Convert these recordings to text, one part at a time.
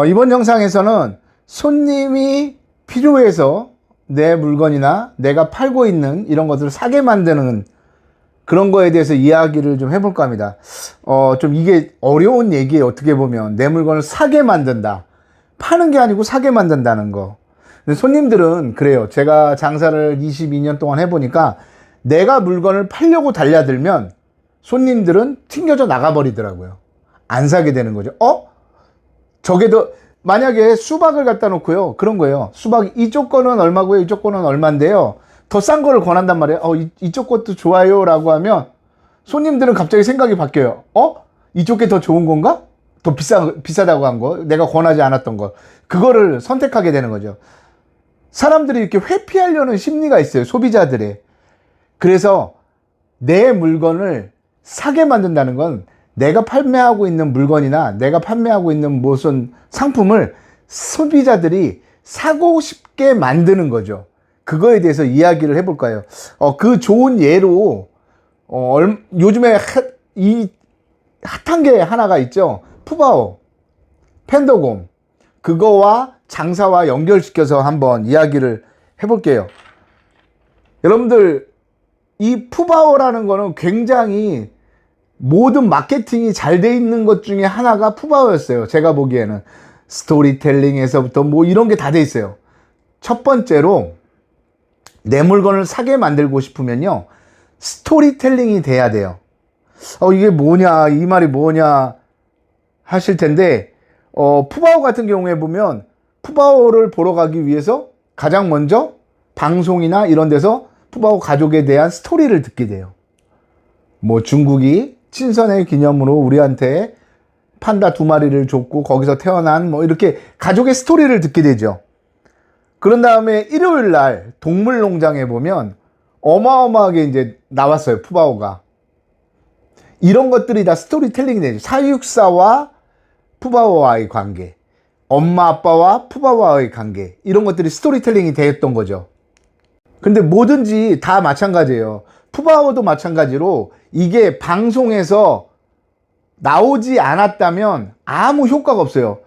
이번 영상에서는 손님이 필요해서 내 물건이나 내가 팔고 있는 이런 것들을 사게 만드는 그런 거에 대해서 이야기를 좀 해볼까 합니다. 좀 이게 어려운 얘기예요. 어떻게 보면 내 물건을 사게 만든다. 파는 게 아니고 사게 만든다는 거. 근데 손님들은 그래요. 제가 장사를 22년 동안 해보니까 내가 물건을 팔려고 달려들면 손님들은 튕겨져 나가버리더라고요. 안 사게 되는 거죠. 저게 더, 만약에 수박을 갖다 놓고요. 그런 거예요. 수박 이쪽 거는 얼마고요? 이쪽 거는 얼마인데요. 더 싼 거를 권한단 말이에요. 이쪽 것도 좋아요. 라고 하면 손님들은 갑자기 생각이 바뀌어요. 이쪽 게 더 좋은 건가? 더 비싸다고 한 거. 내가 권하지 않았던 거. 그거를 선택하게 되는 거죠. 사람들이 이렇게 회피하려는 심리가 있어요. 소비자들의. 그래서 내 물건을 사게 만든다는 건 내가 판매하고 있는 물건이나 내가 판매하고 있는 무슨 상품을 소비자들이 사고 싶게 만드는 거죠. 그거에 대해서 이야기를 해볼까요? 그 좋은 예로 요즘에 핫한 게 하나가 있죠. 푸바오, 팬더곰. 그거와 장사와 연결시켜서 한번 이야기를 해볼게요. 여러분들, 이 푸바오라는 거는 굉장히 모든 마케팅이 잘 돼 있는 것 중에 하나가 푸바오였어요. 제가 보기에는 스토리텔링에서부터 뭐 이런 게 다 돼 있어요. 첫 번째로 내 물건을 사게 만들고 싶으면요, 스토리텔링이 돼야 돼요. 이게 뭐냐, 이 말이 뭐냐 하실 텐데, 푸바오 같은 경우에 보면 푸바오를 보러 가기 위해서 가장 먼저 방송이나 이런 데서 푸바오 가족에 대한 스토리를 듣게 돼요. 뭐 중국이 친선의 기념으로 우리한테 판다 2마리를 줬고 거기서 태어난 뭐 이렇게 가족의 스토리를 듣게 되죠. 그런 다음에 일요일 날 동물농장에 보면 어마어마하게 이제 나왔어요. 푸바오가. 이런 것들이 다 스토리텔링이 되죠. 사육사와 푸바오와의 관계, 엄마 아빠와 푸바오와의 관계, 이런 것들이 스토리텔링이 되었던 거죠. 근데 뭐든지 다 마찬가지예요. 푸바오도 마찬가지로 이게 방송에서 나오지 않았다면 아무 효과가 없어요.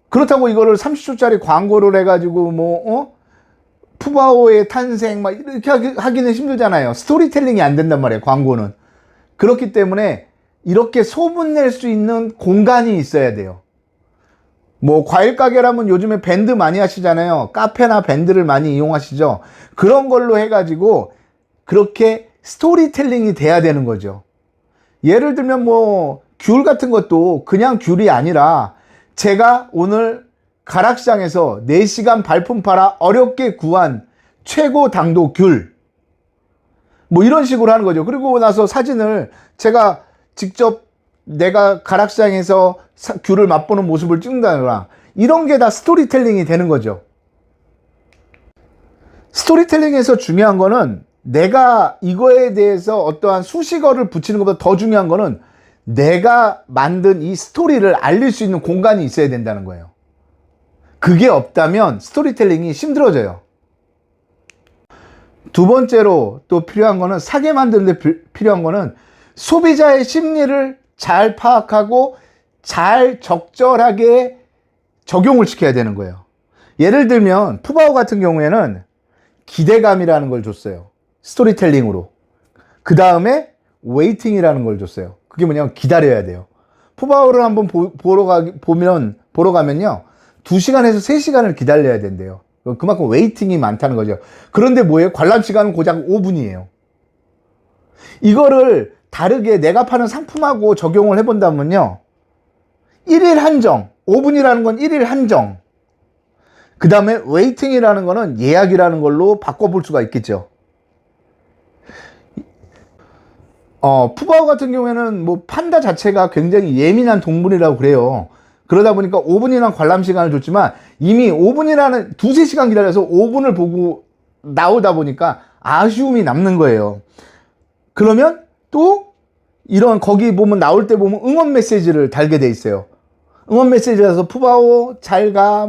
그렇다고 이거를 30초짜리 광고를 해가지고 푸바오의 탄생 막 이렇게 하기는 힘들잖아요. 스토리텔링이 안 된단 말이에요, 광고는. 그렇기 때문에 이렇게 소문낼 수 있는 공간이 있어야 돼요. 뭐 과일 가게라면 요즘에 밴드 많이 하시잖아요. 카페나 밴드를 많이 이용하시죠. 그런 걸로 해가지고 그렇게 스토리텔링이 돼야 되는 거죠. 예를 들면 뭐 귤 같은 것도 그냥 귤이 아니라 제가 오늘 가락시장에서 4시간 발품 팔아 어렵게 구한 최고 당도 귤, 뭐 이런 식으로 하는 거죠. 그리고 나서 사진을 제가 직접 내가 가락시장에서 귤을 맛보는 모습을 찍는다거나 이런 게 다 스토리텔링이 되는 거죠. 스토리텔링에서 중요한 거는 내가 이거에 대해서 어떠한 수식어를 붙이는 것보다 더 중요한 거는 내가 만든 이 스토리를 알릴 수 있는 공간이 있어야 된다는 거예요. 그게 없다면 스토리텔링이 힘들어져요. 두 번째로 또 필요한 거는, 사게 만드는 데 필요한 거는 소비자의 심리를 잘 파악하고 잘 적절하게 적용을 시켜야 되는 거예요. 예를 들면 푸바오 같은 경우에는 기대감이라는 걸 줬어요. 스토리텔링으로. 그 다음에 웨이팅이라는 걸 줬어요. 그게 뭐냐면 기다려야 돼요. 푸바오를 한번 보러 가면요, 2시간에서 3시간을 기다려야 된대요. 그만큼 웨이팅이 많다는 거죠. 그런데 뭐예요? 관람 시간은 고작 5분이에요. 이거를 다르게 내가 파는 상품하고 적용을 해본다면요, 1일 한정, 5분이라는 건 1일 한정. 그 다음에 웨이팅이라는 거는 예약이라는 걸로 바꿔볼 수가 있겠죠. 푸바오 같은 경우에는 뭐 판다 자체가 굉장히 예민한 동물이라고 그래요. 그러다 보니까 5분이나 관람 시간을 줬지만 이미 5분이라는 2~3시간 기다려서 5분을 보고 나오다 보니까 아쉬움이 남는 거예요. 그러면 또 이런 거기 보면 나올 때 보면 응원 메시지를 달게 돼 있어요. 응원 메시지라서 푸바오 잘가,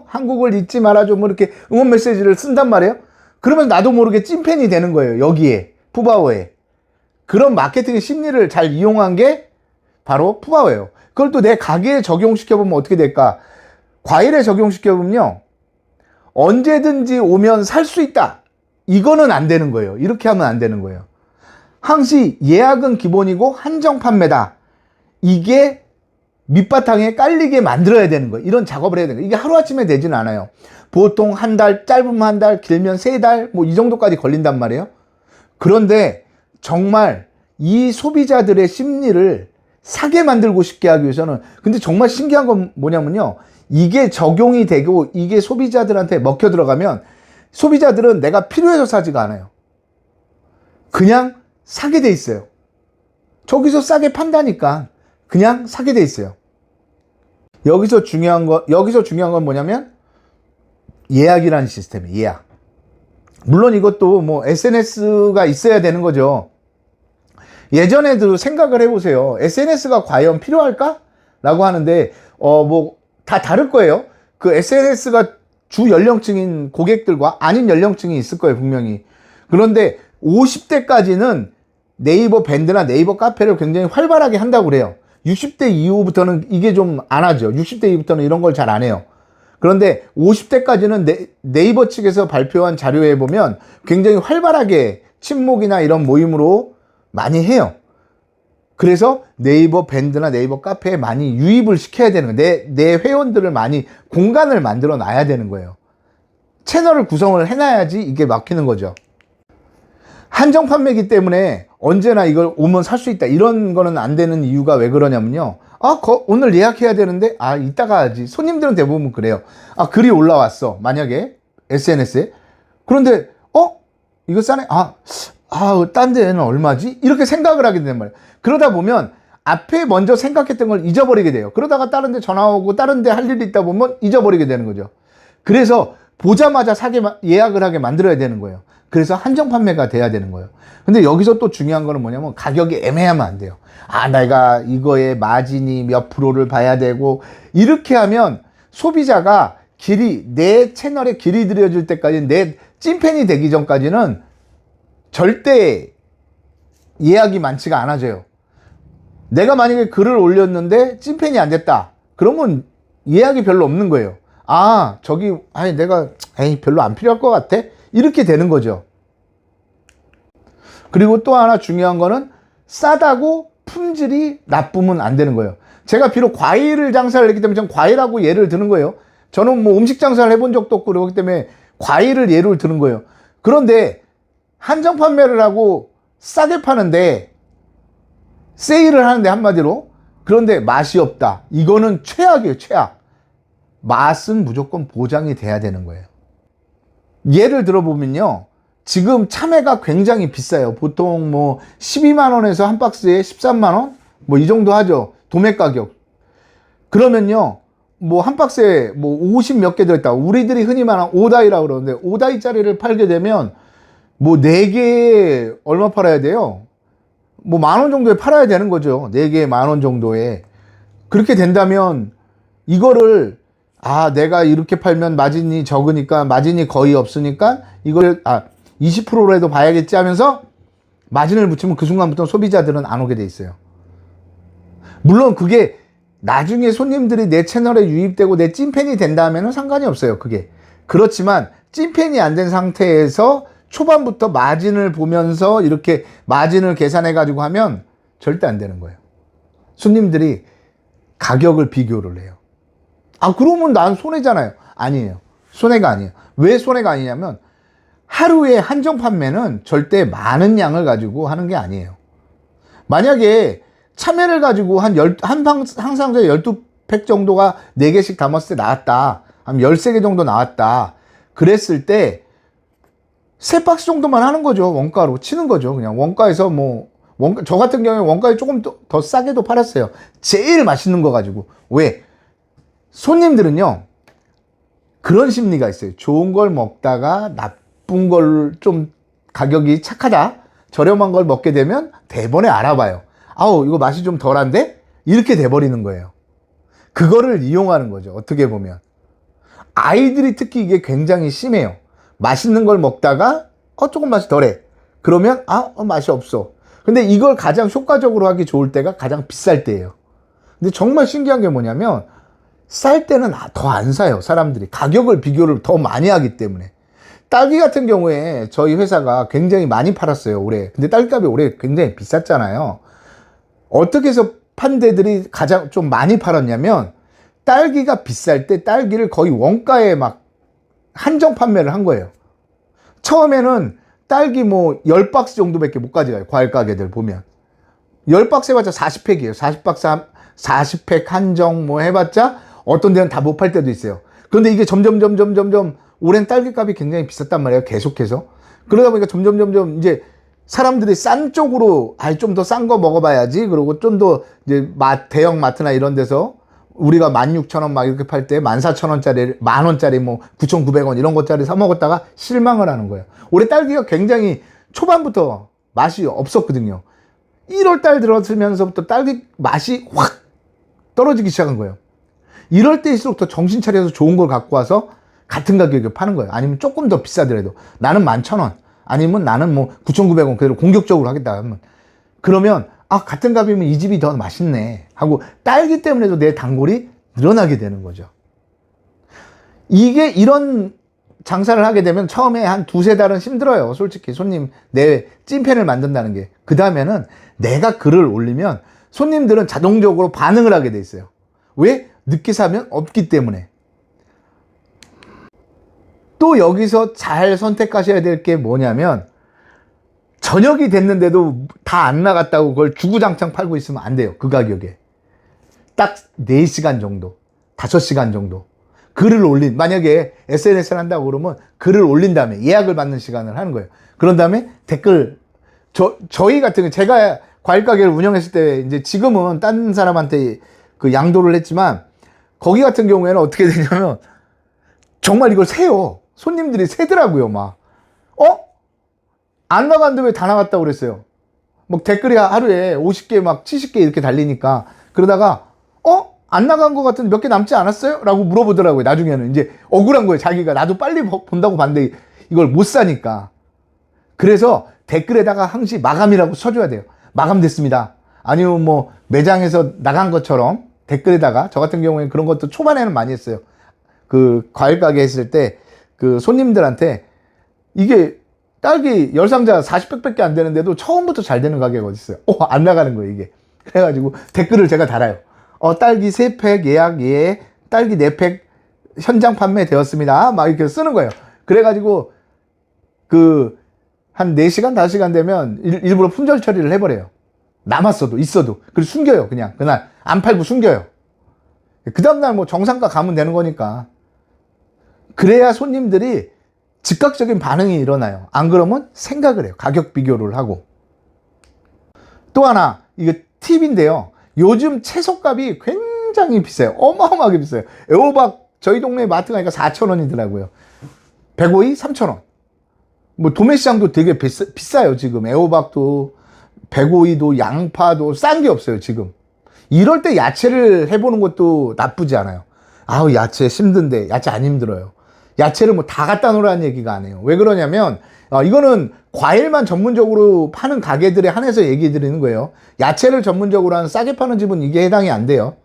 한국을 잊지 말아줘, 뭐 이렇게 응원 메시지를 쓴단 말이에요. 그러면 나도 모르게 찐팬이 되는 거예요. 여기에 푸바오에. 그런 마케팅의 심리를 잘 이용한 게 바로 푸바오예요. 그걸 또 내 가게에 적용시켜보면 어떻게 될까? 과일에 적용시켜보면요, 언제든지 오면 살 수 있다. 이거는 안 되는 거예요. 이렇게 하면 안 되는 거예요. 항시 예약은 기본이고 한정 판매다. 이게 밑바탕에 깔리게 만들어야 되는 거예요. 이런 작업을 해야 되는 거예요. 이게 하루아침에 되지는 않아요. 보통 한 달, 짧으면 한 달, 길면 3달, 뭐 이 정도까지 걸린단 말이에요. 그런데 정말 이 소비자들의 심리를 사게 만들고 싶게 하기 위해서는, 근데 정말 신기한 건 뭐냐면요, 이게 적용이 되고 이게 소비자들한테 먹혀 들어가면 소비자들은 내가 필요해서 사지가 않아요. 그냥 사게 돼 있어요. 저기서 싸게 판다니까 그냥 사게 돼 있어요. 여기서 중요한 건 뭐냐면 예약이라는 시스템이에요. 예약. 물론 이것도 뭐 SNS가 있어야 되는 거죠. 예전에도 생각을 해보세요. SNS가 과연 필요할까? 라고 하는데, 뭐, 다 다를 거예요. 그 SNS가 주 연령층인 고객들과 아닌 연령층이 있을 거예요, 분명히. 그런데 50대까지는 네이버 밴드나 네이버 카페를 굉장히 활발하게 한다고 그래요. 60대 이후부터는 이게 좀 안 하죠. 60대 이후부터는 이런 걸 잘 안 해요. 그런데 50대까지는 네이버 측에서 발표한 자료에 보면 굉장히 활발하게 친목이나 이런 모임으로 많이 해요. 그래서 네이버 밴드나 네이버 카페에 많이 유입을 시켜야 되는 거예요. 내 회원들을 많이 공간을 만들어 놔야 되는 거예요. 채널을 구성을 해놔야지 이게 막히는 거죠. 한정 판매이기 때문에 언제나 이걸 오면 살 수 있다, 이런 거는 안 되는 이유가 왜 그러냐면요, 오늘 예약해야 되는데 이따가 하지. 손님들은 대부분 그래요. 글이 올라왔어, 만약에 SNS에. 그런데 이거 싸네. 딴 데는 얼마지? 이렇게 생각을 하게 되는 말이에요. 그러다 보면 앞에 먼저 생각했던 걸 잊어버리게 돼요. 그러다가 다른 데 전화 오고 다른 데 할 일이 있다 보면 잊어버리게 되는 거죠. 그래서 보자마자 예약을 하게 만들어야 되는 거예요. 그래서 한정 판매가 돼야 되는 거예요. 근데 여기서 또 중요한 거는 뭐냐면 가격이 애매하면 안 돼요. 내가 이거에 마진이 몇 프로를 봐야 되고, 이렇게 하면 소비자가 내 채널에 길이 들여질 때까지, 내 찐팬이 되기 전까지는 절대 예약이 많지가 않아져요. 내가 만약에 글을 올렸는데 찐팬이 안 됐다, 그러면 예약이 별로 없는 거예요. 내가 별로 안 필요할 것 같아, 이렇게 되는 거죠. 그리고 또 하나 중요한 거는 싸다고 품질이 나쁘면 안 되는 거예요. 제가 비록 과일을 장사를 했기 때문에 저는 과일하고 예를 드는 거예요. 저는 뭐 음식 장사를 해본 적도 없고 그렇기 때문에 과일을 예를 드는 거예요. 그런데 한정 판매를 하고 싸게 파는데, 세일을 하는데 한마디로, 그런데 맛이 없다, 이거는 최악이에요. 최악. 맛은 무조건 보장이 돼야 되는 거예요. 예를 들어보면요, 지금 참외가 굉장히 비싸요. 보통 뭐 12만 원에서 한 박스에 13만 원? 뭐 이 정도 하죠, 도매 가격. 그러면요, 뭐 한 박스에 뭐 50 몇 개 들어있다. 우리들이 흔히 말하는 오다이라고 그러는데, 오다이짜리를 팔게 되면 뭐 4개에 얼마 팔아야 돼요? 뭐 10,000원 정도에 팔아야 되는 거죠. 4개에 10,000원 정도에. 그렇게 된다면 이거를 내가 이렇게 팔면 마진이 적으니까, 마진이 거의 없으니까 이걸 20%라도 봐야겠지 하면서 마진을 붙이면 그 순간부터 소비자들은 안 오게 돼 있어요. 물론 그게 나중에 손님들이 내 채널에 유입되고 내 찐팬이 된다면 상관이 없어요, 그게. 그렇지만 찐팬이 안 된 상태에서 초반부터 마진을 보면서 이렇게 마진을 계산해 가지고 하면 절대 안 되는 거예요. 손님들이 가격을 비교를 해요. 그러면 난 손해잖아요. 아니에요. 손해가 아니에요. 왜 손해가 아니냐면, 하루에 한정 판매는 절대 많은 양을 가지고 하는 게 아니에요. 만약에 참외를 가지고 한 상자에 12팩 정도가 4개씩 담았을 때 나왔다, 한 13개 정도 나왔다, 그랬을 때 3박스 정도만 하는 거죠. 원가로 치는 거죠. 그냥 원가에서 저 같은 경우에 원가에 조금 더 싸게도 팔았어요. 제일 맛있는 거 가지고. 왜? 손님들은요, 그런 심리가 있어요. 좋은 걸 먹다가 나쁜 걸, 좀 가격이 착하다, 저렴한 걸 먹게 되면 대번에 알아봐요. 이거 맛이 좀 덜한데? 이렇게 돼버리는 거예요. 그거를 이용하는 거죠, 어떻게 보면. 아이들이 특히 이게 굉장히 심해요. 맛있는 걸 먹다가 조금 맛이 덜해. 그러면 맛이 없어. 근데 이걸 가장 효과적으로 하기 좋을 때가 가장 비쌀 때예요. 근데 정말 신기한 게 뭐냐면 쌀 때는 더 안 사요. 사람들이 가격을 비교를 더 많이 하기 때문에. 딸기 같은 경우에 저희 회사가 굉장히 많이 팔았어요, 올해. 근데 딸기값이 올해 굉장히 비쌌잖아요. 어떻게 해서 판 데들이 가장 좀 많이 팔았냐면 딸기가 비쌀 때 딸기를 거의 원가에 막 한정 판매를 한 거예요. 처음에는 딸기 뭐 10박스 정도밖에 못 가져가요. 과일 가게들 보면 10박스 해봤자 40팩이에요 40팩 한정 뭐 해봤자 어떤 데는 다 못 팔 때도 있어요. 그런데 이게 점점 올해는 딸기 값이 굉장히 비쌌단 말이에요. 계속해서. 그러다 보니까 점점 이제 사람들이 싼 쪽으로 좀 더 싼 거 먹어봐야지. 그리고 좀 더 이제 대형 마트나 이런 데서 우리가 16,000원 막 이렇게 팔 때 14,000원짜리, 10,000원짜리 뭐 9,900원 이런 것짜리 사 먹었다가 실망을 하는 거예요. 올해 딸기가 굉장히 초반부터 맛이 없었거든요. 1월달 들어서면서부터 딸기 맛이 확 떨어지기 시작한 거예요. 이럴 때일수록 더 정신 차려서 좋은 걸 갖고 와서 같은 가격에 파는 거예요. 아니면 조금 더 비싸더라도 나는 11,000원 아니면 나는 뭐 9,900원 그대로 공격적으로 하겠다 하면 그러면 같은 값이면 이 집이 더 맛있네 하고 딸기 때문에도 내 단골이 늘어나게 되는 거죠. 이게 이런 장사를 하게 되면 처음에 한 두세 달은 힘들어요. 솔직히 손님 내 찐팬을 만든다는 게. 그 다음에는 내가 글을 올리면 손님들은 자동적으로 반응을 하게 돼 있어요. 왜? 늦게 사면 없기 때문에. 또 여기서 잘 선택하셔야 될 게 뭐냐면 저녁이 됐는데도 다 안 나갔다고 그걸 주구장창 팔고 있으면 안 돼요. 그 가격에. 딱 4시간 정도, 5시간 정도. 글을 만약에 SNS를 한다고 그러면 글을 올린 다음에 예약을 받는 시간을 하는 거예요. 그런 다음에 댓글, 저희 같은 경우 제가 과일 가게를 운영했을 때 이제 지금은 딴 사람한테 그 양도를 했지만 거기 같은 경우에는 어떻게 되냐면 정말 이걸 세요. 손님들이 세더라고요, 막. 안 나갔는데 왜 다 나갔다고 그랬어요? 막 댓글이 하루에 50개 막 70개 이렇게 달리니까 그러다가 안 나간 것 같은데 몇 개 남지 않았어요? 라고 물어보더라고요. 나중에는 이제 억울한 거예요. 자기가 나도 빨리 본다고 봤는데 이걸 못 사니까. 그래서 댓글에다가 항시 마감이라고 써줘야 돼요. 마감됐습니다. 아니면 뭐 매장에서 나간 것처럼 댓글에다가 저 같은 경우에는 그런 것도 초반에는 많이 했어요. 그 과일 가게 했을 때 그 손님들한테 이게 딸기 10상자 40팩밖에 안 되는데도 처음부터 잘 되는 가게가 어디 있어요? 안 나가는 거예요, 이게. 그래가지고 댓글을 제가 달아요. 딸기 3팩 예약 딸기 4팩 현장 판매 되었습니다. 막 이렇게 쓰는 거예요. 그래가지고 한 4시간, 5시간 되면 일부러 품절 처리를 해버려요. 남았어도, 있어도. 그리고 숨겨요, 그냥. 그날 안 팔고 숨겨요. 그 다음날 뭐 정상가 가면 되는 거니까. 그래야 손님들이 즉각적인 반응이 일어나요. 안 그러면 생각을 해요. 가격 비교를 하고. 또 하나, 이게 팁인데요. 요즘 채소값이 굉장히 비싸요. 어마어마하게 비싸요. 애호박 저희 동네 마트 가니까 4,000원이더라고요. 105이 3,000원. 뭐 도매시장도 되게 비싸요. 지금 애호박도 105이도 양파도 싼 게 없어요. 지금. 이럴 때 야채를 해보는 것도 나쁘지 않아요. 야채 힘든데 야채 안 힘들어요. 야채를 뭐 다 갖다 놓으라는 얘기가 아니에요. 왜 그러냐면 이거는 과일만 전문적으로 파는 가게들에 한해서 얘기 드리는 거예요. 야채를 전문적으로 하는 싸게 파는 집은 이게 해당이 안 돼요.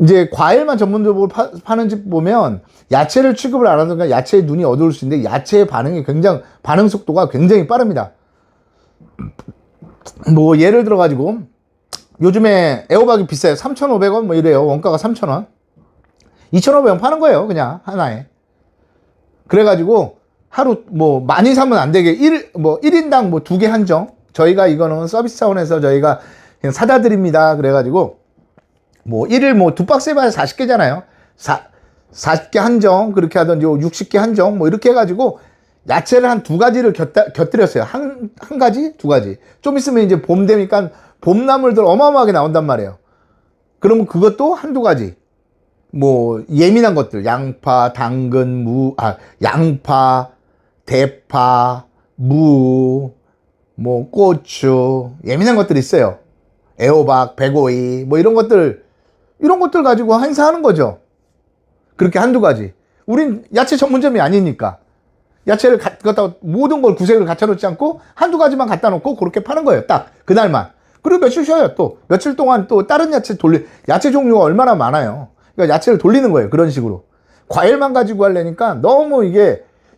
이제 과일만 전문적으로 파는 집 보면 야채를 취급을 안 하든가 야채에 눈이 어두울 수 있는데 야채의 반응 속도가 굉장히 빠릅니다. 뭐 예를 들어 가지고 요즘에 애호박이 비싸요. 3,500원 뭐 이래요. 원가가 3,000원. 2,500원 파는 거예요. 그냥 하나에. 그래가지고 하루 뭐 많이 사면 안 되게 1인당 뭐 2개 한정. 저희가 이거는 서비스 차원에서 저희가 그냥 사다 드립니다. 그래가지고 뭐 1일 뭐 2박스 해봐야 40개잖아요. 40개 한정 그렇게 하든지 60개 한정 뭐 이렇게 해가지고 야채를 한 2가지를 곁들였어요. 한 가지? 2가지. 좀 있으면 이제 봄 되니까 봄나물들 어마어마하게 나온단 말이에요. 그러면 그것도 한두 가지. 뭐 예민한 것들 양파, 당근, 양파, 대파, 무, 뭐 고추 예민한 것들이 있어요. 애호박, 105이 뭐 이런 것들 가지고 행사하는 거죠. 그렇게 한두 가지. 우린 야채 전문점이 아니니까 야채를 갖다 모든 걸 구색을 갖춰 놓지 않고 한두 가지만 갖다 놓고 그렇게 파는 거예요. 딱 그날만. 그리고 며칠 쉬어요. 또 며칠 동안 또 다른 야채 종류가 얼마나 많아요. 그러니까 야채를 돌리는 거예요. 그런 식으로. 과일만 가지고 하려니까 너무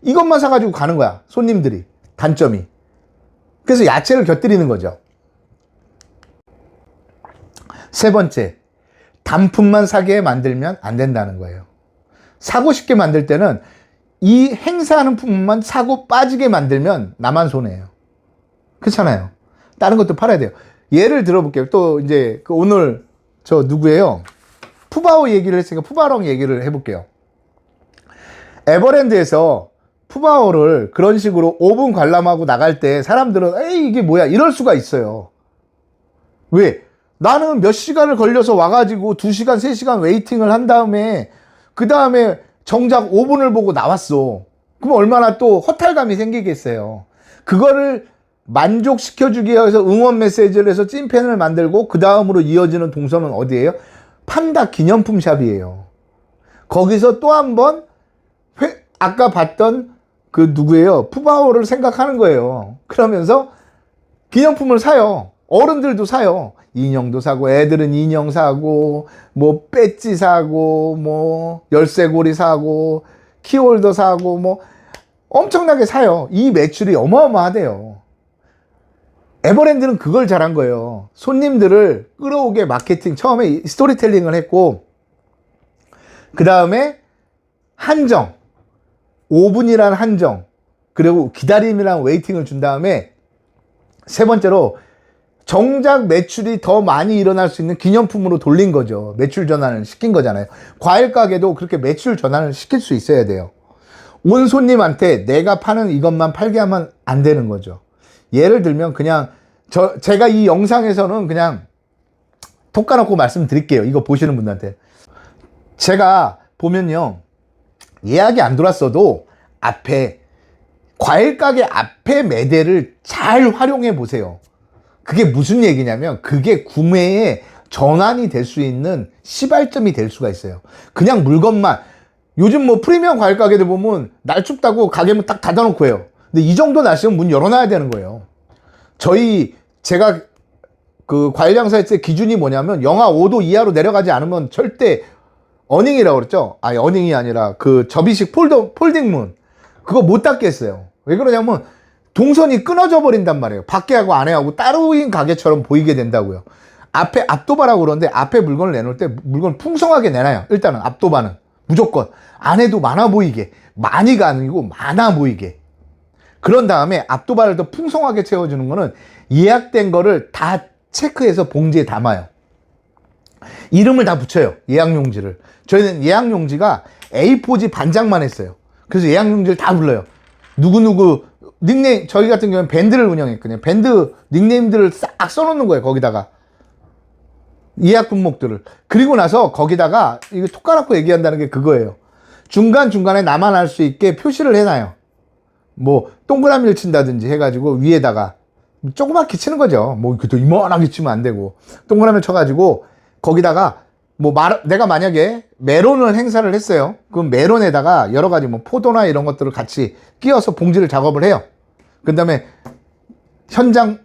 이것만 사가지고 가는 거야. 손님들이. 단점이. 그래서 야채를 곁들이는 거죠. 세 번째, 단품만 사게 만들면 안 된다는 거예요. 사고 싶게 만들 때는 이 행사하는 품만 사고 빠지게 만들면 나만 손해예요. 그렇잖아요. 다른 것도 팔아야 돼요. 예를 들어볼게요. 또 이제 오늘 저 누구예요? 푸바오 얘기를 했으니까 푸바롱 얘기를 해볼게요. 에버랜드에서 푸바오를 그런 식으로 5분 관람하고 나갈 때 사람들은 에이 이게 뭐야 이럴 수가 있어요. 왜? 나는 몇 시간을 걸려서 와가지고 2시간 3시간 웨이팅을 한 다음에 그 다음에 정작 5분을 보고 나왔어. 그럼 얼마나 또 허탈감이 생기겠어요. 그거를 만족시켜주기 위해서 응원 메시지를 해서 찐팬을 만들고 그 다음으로 이어지는 동선은 어디예요? 판다 기념품 샵이에요. 거기서 또 한 번 아까 봤던 그 누구예요? 푸바오를 생각하는 거예요. 그러면서 기념품을 사요. 어른들도 사요. 인형도 사고, 애들은 인형 사고, 뭐 배지 사고, 뭐 열쇠고리 사고, 키홀더 사고, 뭐 엄청나게 사요. 이 매출이 어마어마하대요. 에버랜드는 그걸 잘한 거예요. 손님들을 끌어오게 마케팅, 처음에 스토리텔링을 했고, 그 다음에 한정, 5분이라는 한정, 그리고 기다림이라는 웨이팅을 준 다음에 세 번째로 정작 매출이 더 많이 일어날 수 있는 기념품으로 돌린 거죠. 매출 전환을 시킨 거잖아요. 과일 가게도 그렇게 매출 전환을 시킬 수 있어야 돼요. 온 손님한테 내가 파는 이것만 팔게 하면 안 되는 거죠. 예를 들면 그냥 제가 이 영상에서는 그냥 톡 까놓고 말씀드릴게요. 이거 보시는 분들한테. 제가 보면요. 예약이 안 들어왔어도 앞에 과일 가게 앞에 매대를 잘 활용해 보세요. 그게 무슨 얘기냐면 그게 구매에 전환이 될 수 있는 시발점이 될 수가 있어요. 그냥 물건만 요즘 뭐 프리미엄 과일 가게들 보면 날 춥다고 가게 문 딱 닫아놓고 해요. 근데 이 정도 날씨면 문 열어놔야 되는 거예요. 제가 그 과일 장사할 때 기준이 뭐냐면 영하 5도 이하로 내려가지 않으면 절대 어닝이라고 그랬죠? 아니 어닝이 아니라 그 접이식 폴딩문 그거 못 닫겠어요. 왜 그러냐면 동선이 끊어져 버린단 말이에요. 밖에하고 안에하고 따로인 가게처럼 보이게 된다고요. 앞에 앞도바라고 그러는데 앞에 물건을 내놓을 때 물건을 풍성하게 내놔요. 일단은 앞도바는 무조건 안에도 많아 보이게, 많이가 아니고 많아 보이게. 그런 다음에 앞도바를 더 풍성하게 채워주는 거는 예약된 거를 다 체크해서 봉지에 담아요. 이름을 다 붙여요. 예약용지를. 저희는 예약용지가 A4지 반장만 했어요. 그래서 예약용지를 다 불러요. 누구누구 닉네임, 저희 같은 경우는 밴드를 운영했거든요. 밴드 닉네임들을 싹 써놓는 거예요. 거기다가 예약 품목들을. 그리고 나서 거기다가 이거 톡 까놓고 얘기한다는 게 그거예요. 중간중간에 나만 알 수 있게 표시를 해놔요. 뭐 동그라미를 친다든지 해가지고 위에다가 조그맣게 치는 거죠. 뭐 또 이만하게 치면 안 되고 동그라미를 쳐가지고 거기다가 뭐 내가 만약에 메론을 행사를 했어요. 그럼 메론에다가 여러 가지 뭐 포도나 이런 것들을 같이 끼워서 봉지를 작업을 해요. 그 다음에 현장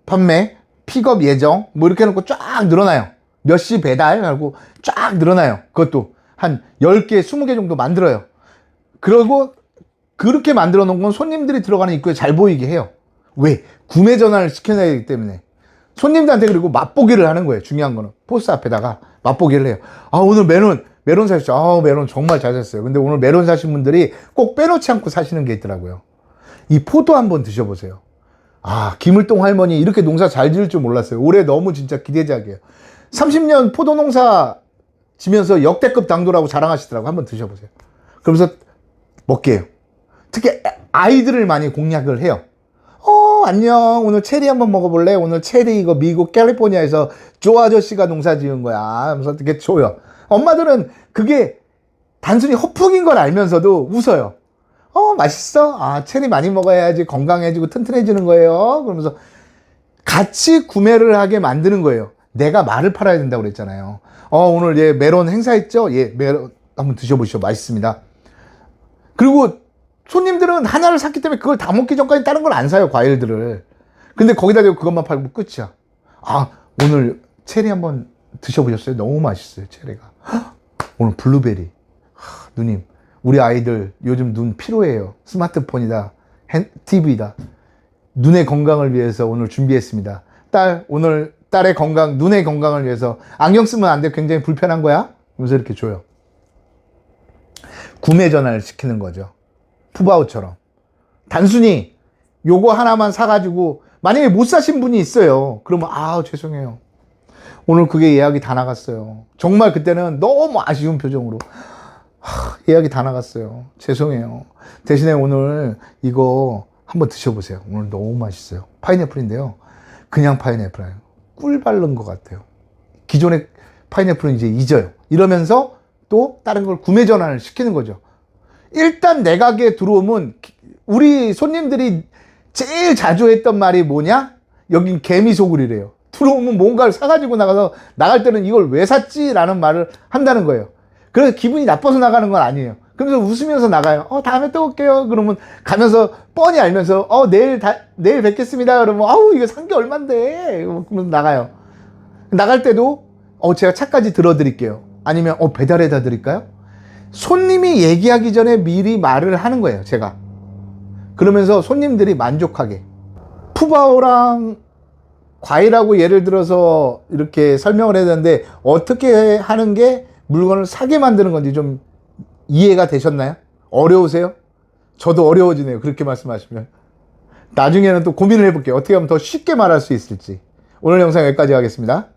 판매 픽업 예정 뭐 이렇게 해놓고 쫙 늘어나요. 몇 시 배달 하고 쫙 늘어나요. 그것도 한 10개 20개 정도 만들어요. 그리고 그렇게 만들어 놓은 건 손님들이 들어가는 입구에 잘 보이게 해요. 왜? 구매 전환을 시켜내야 되기 때문에. 손님들한테 그리고 맛보기를 하는 거예요. 중요한 거는 포스 앞에다가 맛보기를 해요. 아 오늘 메론 사셨죠? 아 메론 정말 잘 샀어요. 근데 오늘 메론 사신 분들이 꼭 빼놓지 않고 사시는 게 있더라고요. 이 포도 한번 드셔보세요. 아 김을동 할머니 이렇게 농사 잘 지을 줄 몰랐어요. 올해 너무 진짜 기대작이에요. 30년 포도 농사 지면서 역대급 당도라고 자랑하시더라고요. 한번 드셔보세요. 그러면서 먹게 해요. 특히 아이들을 많이 공략을 해요. 안녕 오늘 체리 한번 먹어볼래? 오늘 체리 이거 미국 캘리포니아에서 조 아저씨가 농사 지은 거야 하면서 되게 줘요. 엄마들은 그게 단순히 허풍인 걸 알면서도 웃어요. 맛있어? 아 체리 많이 먹어야지 건강해지고 튼튼해지는 거예요. 그러면서 같이 구매를 하게 만드는 거예요. 내가 말을 팔아야 된다고 그랬잖아요. 오늘 얘 메론 행사했죠? 예 메론 한번 드셔보시죠. 맛있습니다. 그리고 손님들은 하나를 샀기 때문에 그걸 다 먹기 전까지 다른 걸 안 사요. 과일들을. 근데 거기다 대고 그것만 팔고 끝이야. 아, 오늘 체리 한번 드셔보셨어요? 너무 맛있어요, 체리가. 오늘 블루베리. 누님, 우리 아이들 요즘 눈 피로해요. 스마트폰이다, TV다. 눈의 건강을 위해서 오늘 준비했습니다. 오늘 딸의 건강, 눈의 건강을 위해서 안경 쓰면 안 돼. 굉장히 불편한 거야? 그래서 이렇게 줘요. 구매 전화를 시키는 거죠. 푸바오처럼. 단순히 요거 하나만 사가지고, 만약에 못 사신 분이 있어요. 그러면, 죄송해요. 오늘 그게 예약이 다 나갔어요. 정말 그때는 너무 아쉬운 표정으로. 예약이 다 나갔어요. 죄송해요. 대신에 오늘 이거 한번 드셔보세요. 오늘 너무 맛있어요. 파인애플인데요. 그냥 파인애플 아니에요. 꿀 바른 것 같아요. 기존의 파인애플은 이제 잊어요. 이러면서 또 다른 걸 구매 전환을 시키는 거죠. 일단 내 가게에 들어오면 우리 손님들이 제일 자주 했던 말이 뭐냐? 여긴 개미소굴이래요. 들어오면 뭔가를 사가지고 나가서 나갈 때는 이걸 왜 샀지? 라는 말을 한다는 거예요. 그래서 기분이 나빠서 나가는 건 아니에요. 그러면서 웃으면서 나가요. 다음에 또 올게요. 그러면 가면서 뻔히 알면서 내일 뵙겠습니다. 그러면 이거 산 게 얼만데? 그러면서 나가요. 나갈 때도 제가 차까지 들어드릴게요. 아니면 배달해다 드릴까요? 손님이 얘기하기 전에 미리 말을 하는 거예요, 제가. 그러면서 손님들이 만족하게. 푸바오랑 과일하고 예를 들어서 이렇게 설명을 해야 되는데, 어떻게 하는 게 물건을 사게 만드는 건지 좀 이해가 되셨나요? 어려우세요? 저도 어려워지네요. 그렇게 말씀하시면. 나중에는 또 고민을 해볼게요. 어떻게 하면 더 쉽게 말할 수 있을지. 오늘 영상 여기까지 하겠습니다.